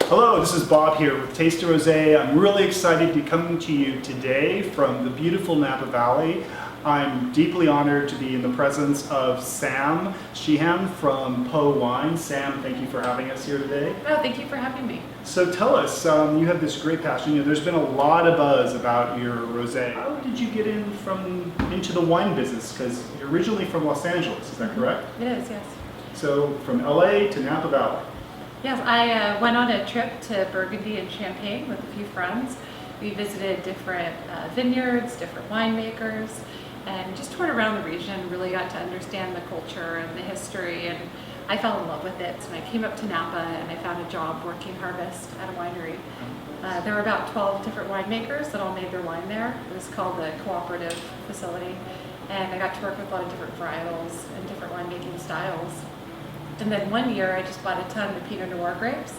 Hello, this is Bob here with Taste of Rosé. I'm really excited to be coming to you today from the beautiful Napa Valley. I'm deeply honored to be in the presence of Sam Sheehan from Poe Wine. Sam, thank you for having us here today. Oh, thank you for having me. So tell us, you have this great passion. You know, there's been a lot of buzz about your rosé. How did you get into the wine business? Because you're originally from Los Angeles, is that correct? It is, yes. So from LA to Napa Valley. Yes, I went on a trip to Burgundy and Champagne with a few friends. We visited different vineyards, different winemakers, and just toured around the region, really got to understand the culture and the history, and I fell in love with it. So I came up to Napa and I found a job working harvest at a winery. There were about 12 different winemakers that all made their wine there. It was called the cooperative facility, and I got to work with a lot of different varietals and different winemaking styles. And then one year I just bought a ton of Pinot Noir grapes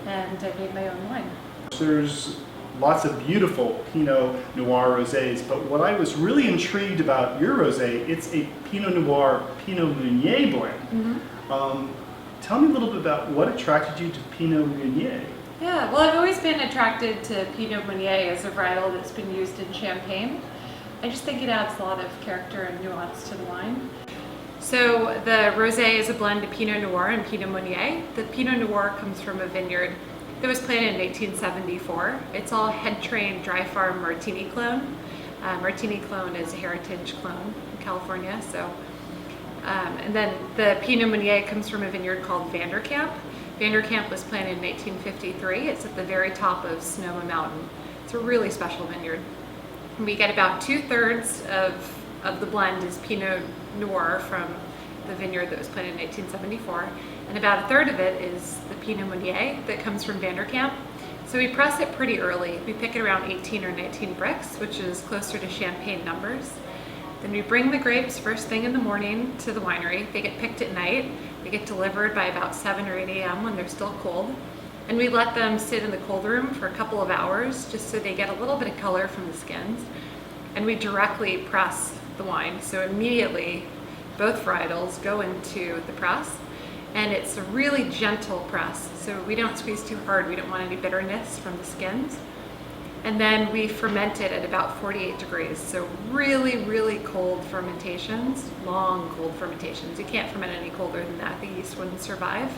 and I made my own wine. There's lots of beautiful Pinot Noir rosés, but what I was really intrigued about your rosé, it's a Pinot Noir Pinot Meunier blend. Tell me a little bit about what attracted you to Pinot Meunier. Yeah, well, I've always been attracted to Pinot Meunier as a varietal that's been used in Champagne. I just think it adds a lot of character and nuance to the wine. So the rosé is a blend of Pinot Noir and Pinot Meunier. The Pinot Noir comes from a vineyard that was planted in 1874. It's all head-trained dry farm Martini clone. Martini clone is a heritage clone in California. And then the Pinot Meunier comes from a vineyard called Kamp. Kamp was planted in 1853. It's at the very top of Sonoma Mountain. It's a really special vineyard. We get about 2/3 of the blend is Pinot Noir from the vineyard that was planted in 1874, and about 1/3 of it is the Pinot Meunier that comes from Kamp. So we press it pretty early. We pick it around 18 or 19 bricks, which is closer to Champagne numbers. Then we bring the grapes first thing in the morning to the winery. They get picked at night. They get delivered by about 7 or 8 a.m. when they're still cold. And we let them sit in the cold room for a couple of hours just so they get a little bit of color from the skins. And we directly press the wine. So immediately both varietals go into the press, and it's a really gentle press. So we don't squeeze too hard. We don't want any bitterness from the skins. And then we ferment it at about 48 degrees. So really, really cold fermentations, long cold fermentations. You can't ferment any colder than that. The yeast wouldn't survive.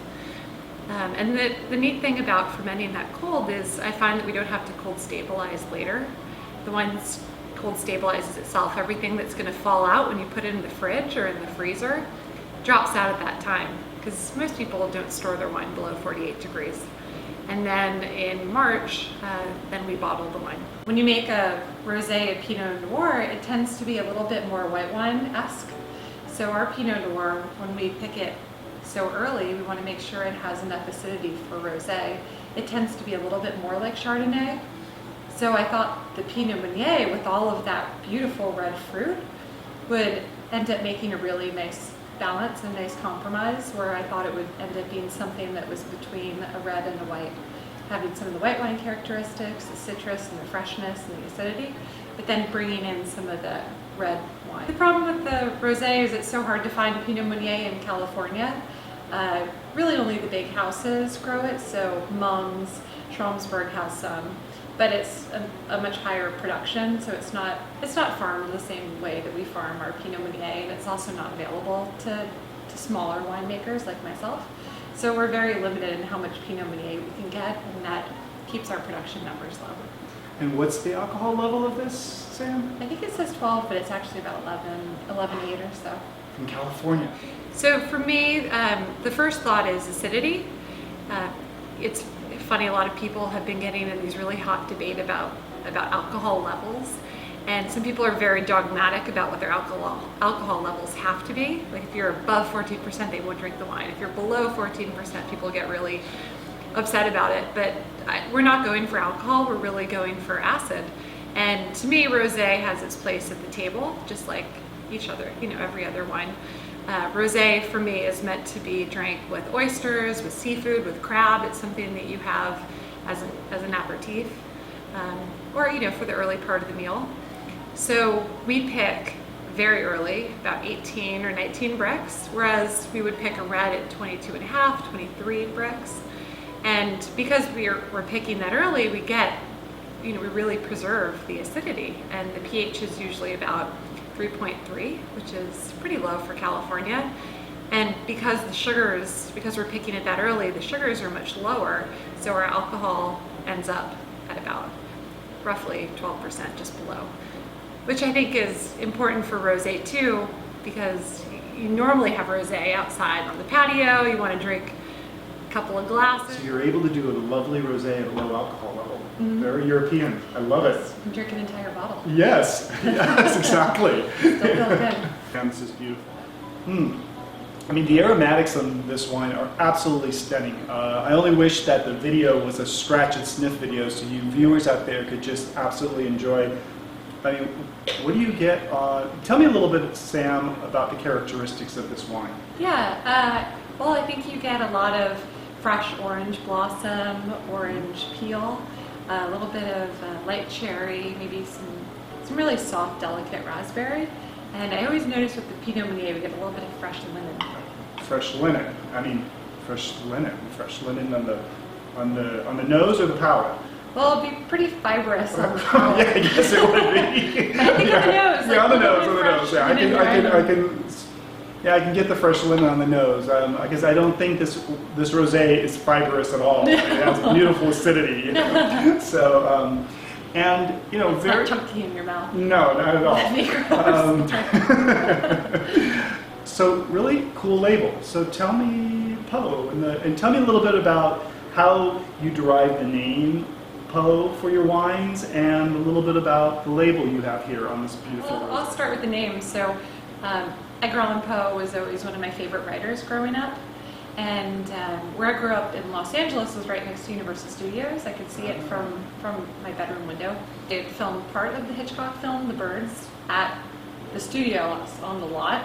And the neat thing about fermenting that cold is I find that we don't have to cold stabilize later. The wine's cold stabilizes itself. Everything that's going to fall out when you put it in the fridge or in the freezer drops out at that time, because most people don't store their wine below 48 degrees. And then in March, then we bottle the wine. When you make a rosé, a Pinot Noir, it tends to be a little bit more white wine-esque. So our Pinot Noir, when we pick it so early, we want to make sure it has enough acidity for rosé. It tends to be a little bit more like Chardonnay. So I thought the Pinot Meunier, with all of that beautiful red fruit, would end up making a really nice balance and nice compromise, where I thought it would end up being something that was between a red and a white, having some of the white wine characteristics, the citrus and the freshness and the acidity, but then bringing in some of the red wine. The problem with the rosé is it's so hard to find Pinot Meunier in California. Really only the big houses grow it, so Mung's, Schramsberg has some, but it's a much higher production, so it's not farmed the same way that we farm our Pinot Meunier, and it's also not available to smaller winemakers like myself. So we're very limited in how much Pinot Meunier we can get, and that keeps our production numbers low. And what's the alcohol level of this, Sam? I think it says 12, but it's actually about 11.8 or so. From California. So for me, the first thought is acidity. It's funny, a lot of people have been getting in these really hot debate about alcohol levels, and some people are very dogmatic about what their alcohol levels have to be. Like if you're above 14%, they won't drink the wine. If you're below 14%, people get really upset about it. But we're not going for alcohol, we're really going for acid. And to me, rosé has its place at the table, just like every other wine. Rosé for me is meant to be drank with oysters, with seafood, with crab. It's something that you have as an aperitif, or for the early part of the meal. So we pick very early, about 18 or 19 bricks, whereas we would pick a red at 22.5, 23 bricks. And because we're picking that early, we get, we really preserve the acidity, and the pH is usually about 3.3, which is pretty low for California. And because we're picking it that early, the sugars are much lower, so our alcohol ends up at about roughly 12%, just below, which I think is important for rosé too, because you normally have rosé outside on the patio, you want to drink a couple of glasses. So you're able to do a lovely rosé at a low alcohol level. Very European. I love it. And drink an entire bottle. Yes, yes, exactly. Still feel good. And this is beautiful. I mean, the aromatics on this wine are absolutely stunning. I only wish that the video was a scratch and sniff video so you viewers out there could just absolutely enjoy. I mean, what do you get? Tell me a little bit, Sam, about the characteristics of this wine. Yeah, well, I think you get a lot of fresh orange blossom, orange peel, a little bit of light cherry, maybe some really soft, delicate raspberry. And I always notice with the Pinot Meunier, we get a little bit of fresh linen. Fresh linen. I mean, fresh linen. Fresh linen on the nose or the palate. Well, it'd be pretty fibrous on the palate. Yeah, I guess it would be. But I think on the nose. Yeah, on the nose, on the fresh nose. Yeah, I can get the fresh linen on the nose. Because I don't think this rosé is fibrous at all. It has beautiful acidity. So. And it's very not chunky in your mouth. No, not at all. That'd be gross. So really cool label. So tell me Poe, and tell me a little bit about how you derive the name Poe for your wines, and a little bit about the label you have here on this beautiful. Well, I'll start with the name. So Edgar Allan Poe was always one of my favorite writers growing up. And where I grew up in Los Angeles was right next to Universal Studios. I could see it from my bedroom window. They filmed part of the Hitchcock film, The Birds, at the studio on the lot.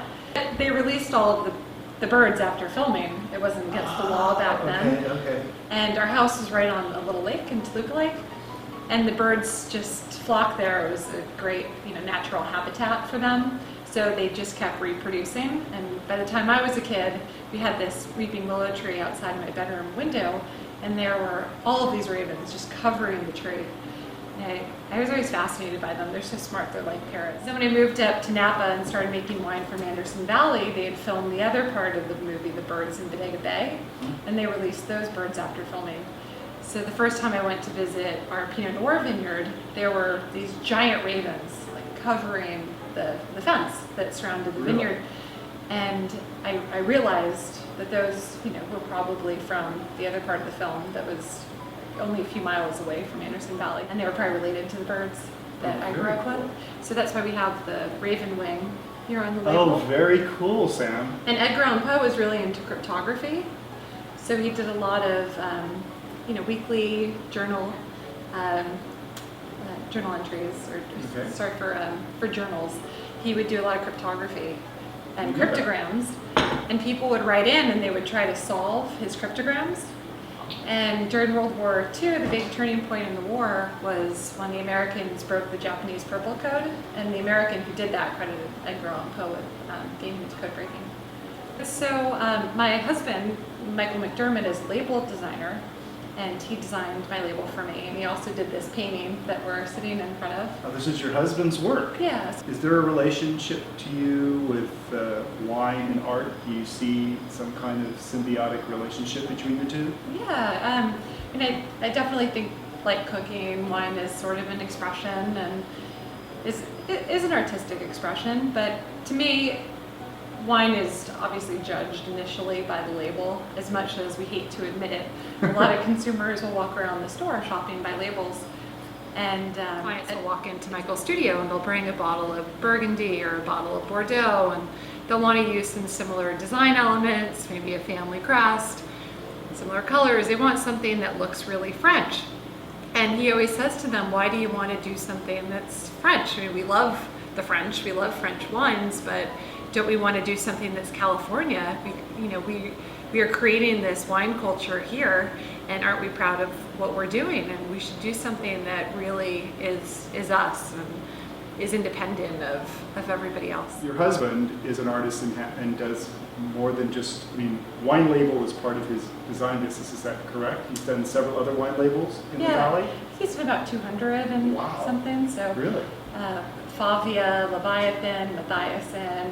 They released all of the birds after filming. It wasn't against the law back then. Okay. And our house was right on a little lake in Toluca Lake. And the birds just flocked there. It was a great, natural habitat for them. So they just kept reproducing, and by the time I was a kid, we had this weeping willow tree outside my bedroom window, and there were all of these ravens just covering the tree. And I was always fascinated by them. They're so smart, they're like parrots. Then when I moved up to Napa and started making wine from Anderson Valley, they had filmed the other part of the movie, The Birds in Bodega Bay, and they released those birds after filming. So the first time I went to visit our Pinot Noir vineyard, there were these giant ravens like covering the fence that surrounded the vineyard, and I realized that those were probably from the other part of the film that was only a few miles away from Anderson Valley, and they were probably related to the birds that I grew up with. So that's why we have the raven wing here on the label. Oh, very cool, Sam. And Edgar Allan Poe was really into cryptography, so he did a lot of weekly journal entries, for journals. He would do a lot of cryptography and cryptograms, and people would write in and they would try to solve his cryptograms. And during World War II, the big turning point in the war was when the Americans broke the Japanese Purple Code, and the American who did that credited Edgar Allan Poe with getting into code breaking. So my husband, Michael McDermott, is a label designer, and he designed my label for me. And he also did this painting that we're sitting in front of. Oh, this is your husband's work? Yes. Is there a relationship to you with wine and art? Do you see some kind of symbiotic relationship between the two? Yeah, I definitely think, like cooking, wine is sort of an expression, and is an artistic expression. But to me, wine is obviously judged initially by the label, as much as we hate to admit it. A lot of consumers will walk around the store shopping by labels, and clients will walk into Michael's studio and they'll bring a bottle of Burgundy or a bottle of Bordeaux, and they'll want to use some similar design elements, maybe a family crest, similar colors. They want something that looks really French. And he always says to them, why do you want to do something that's French? I mean, we love the French, we love French wines, but don't we want to do something that's California? We are creating this wine culture here, and aren't we proud of what we're doing? And we should do something that really is us and is independent of everybody else. Your husband is an artist and does more than just, I mean, wine label is part of his design business, is that correct? He's done several other wine labels in the valley? He's done about 200 and something. So Really? Favia, Leviathan, Mathiasen,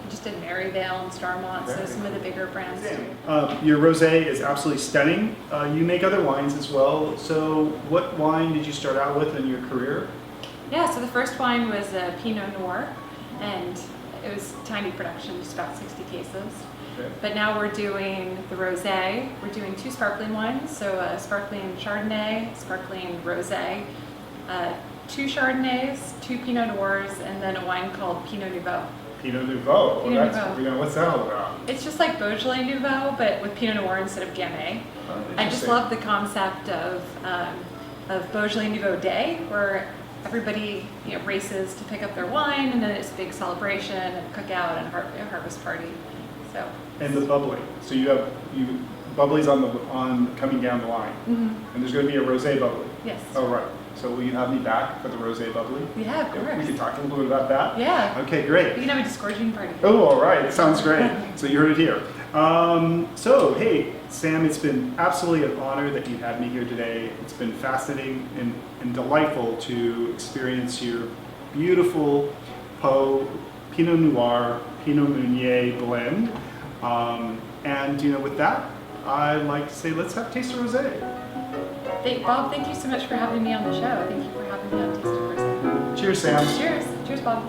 he just did Maryvale and Starmont, so some of the bigger brands too. Your rosé is absolutely stunning. You make other wines as well. So what wine did you start out with in your career? Yeah, so the first wine was a Pinot Noir, and it was tiny production, just about 60 cases. Okay. But now we're doing the rosé. We're doing 2 sparkling wines, so a sparkling Chardonnay, sparkling rosé, 2 Chardonnays, 2 Pinot Noirs, and then a wine called Pinot Nouveau. Pinot Nouveau. Pinot Nouveau. What's that all about? It's just like Beaujolais Nouveau, but with Pinot Noir instead of Gamay. I just love the concept of Beaujolais Nouveau Day, where everybody races to pick up their wine, and then it's a big celebration and cookout and a harvest party. So. And the bubbly. So bubbly's on coming down the line, and there's going to be a rosé bubbly. Yes. Oh right. So will you have me back for the rosé bubbly? Yeah, of course. We can talk a little bit about that. Yeah. Okay, great. We can have a disgorging party. Oh, all right. It sounds great. So you heard it here. So, hey, Sam, it's been absolutely an honor that you had me here today. It's been fascinating and delightful to experience your beautiful Poe Pinot Noir, Pinot Meunier blend. And, with that, I'd like to say let's have Taste of Rosé. Bob, thank you so much for having me on the show. Thank you for having me on Taste of Rosé. Cheers, Sam. Cheers. Cheers, Bob.